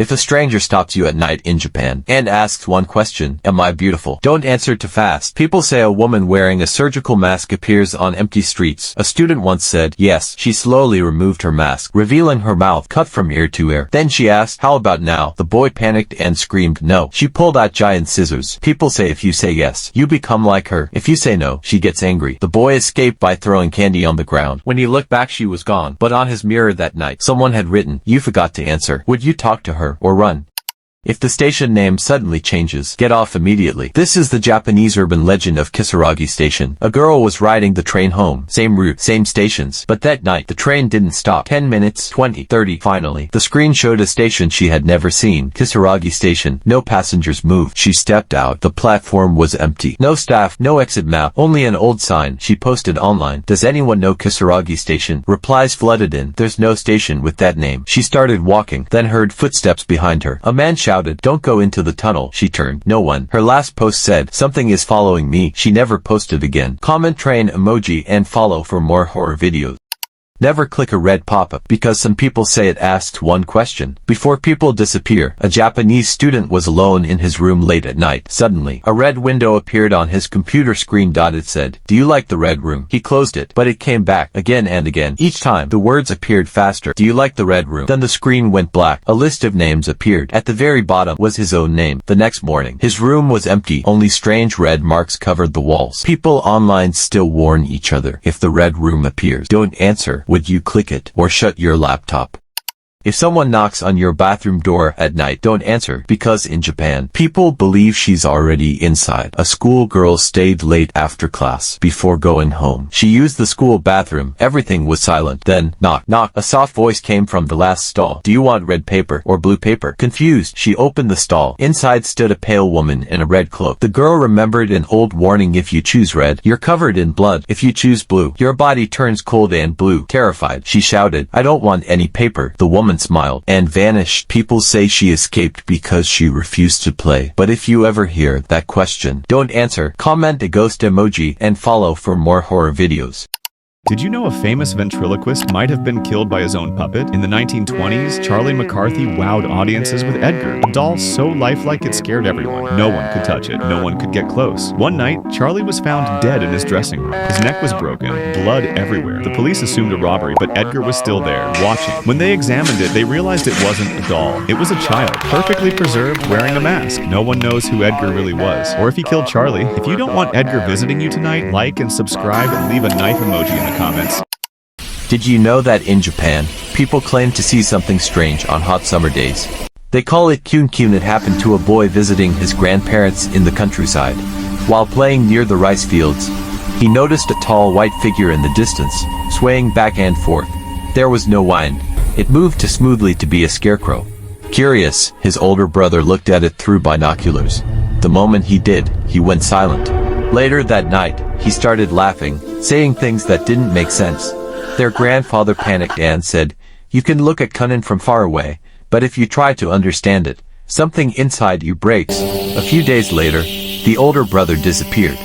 If a stranger stops you at night in Japan and asks one question, "Am I beautiful?" don't answer too fast. People say a woman wearing a surgical mask appears on empty streets. A student once said, yes. She slowly removed her mask, revealing her mouth cut from ear to ear. Then she asked, "How about now?" The boy panicked and screamed, "No." She pulled out giant scissors. People say if you say yes, you become like her. If you say no, she gets angry. The boy escaped by throwing candy on the ground. When he looked back, she was gone. But on his mirror that night, someone had written, "You forgot to answer. Would you talk to her or run?" If the station name suddenly changes, get off immediately. This is the Japanese urban legend of Kisaragi Station. A girl was riding the train home. Same route, same stations. But that night, the train didn't stop. 10 minutes, 20, 30, finally. The screen showed a station she had never seen. Kisaragi Station. No passengers moved. She stepped out. The platform was empty. No staff, no exit map, only an old sign. She posted online. "Does anyone know Kisaragi Station?" Replies flooded in. There's no station with that name. She started walking, then heard footsteps behind her. A man shouted, "Don't go into the tunnel." She turned. No one. Her last post said, "Something is following me." She never posted again. Comment train emoji and follow for more horror videos. Never click a red pop-up, because some people say it asks one question. Before people disappear, a Japanese student was alone in his room late at night. Suddenly, a red window appeared on his computer screen. It said, "Do you like the red room?" He closed it, but it came back again and again. Each time, the words appeared faster. "Do you like the red room?" Then the screen went black. A list of names appeared. At the very bottom was his own name. The next morning, his room was empty. Only strange red marks covered the walls. People online still warn each other. If the red room appears, don't answer. Would you click it or shut your laptop? If someone knocks on your bathroom door at night, don't answer, because in Japan, people believe she's already inside. A schoolgirl stayed late after class. Before going home, she used the school bathroom. Everything was silent. Then, knock, knock. A soft voice came from the last stall. "Do you want red paper or blue paper?" Confused, she opened the stall. Inside stood a pale woman in a red cloak. The girl remembered an old warning: if you choose red, you're covered in blood. If you choose blue, your body turns cold and blue. Terrified, she shouted, "I don't want any paper." The woman smiled and vanished. People say she escaped because she refused to play. But if you ever hear that question, don't answer. Comment a ghost emoji and follow for more horror videos. Did you know a famous ventriloquist might have been killed by his own puppet? In the 1920s, Charlie McCarthy wowed audiences with Edgar, a doll so lifelike it scared everyone. No one could touch it. No one could get close. One night, Charlie was found dead in his dressing room. His neck was broken, blood everywhere. The police assumed a robbery, but Edgar was still there, watching. When they examined it, they realized it wasn't a doll. It was a child, perfectly preserved, wearing a mask. No one knows who Edgar really was, or if he killed Charlie. If you don't want Edgar visiting you tonight, like and subscribe and leave a knife emoji in the comments. Did you know that in Japan, people claim to see something strange on hot summer days? They call it kyun-kyun. It happened to a boy visiting his grandparents in the countryside. While playing near the rice fields, he noticed a tall white figure in the distance, swaying back and forth. There was no wind. It moved too smoothly to be a scarecrow. Curious, his older brother looked at it through binoculars. The moment he did, he went silent. Later that night, he started laughing, saying things that didn't make sense. Their grandfather panicked and said, "You can look at Kunin from far away, but if you try to understand it, something inside you breaks." A few days later, the older brother disappeared.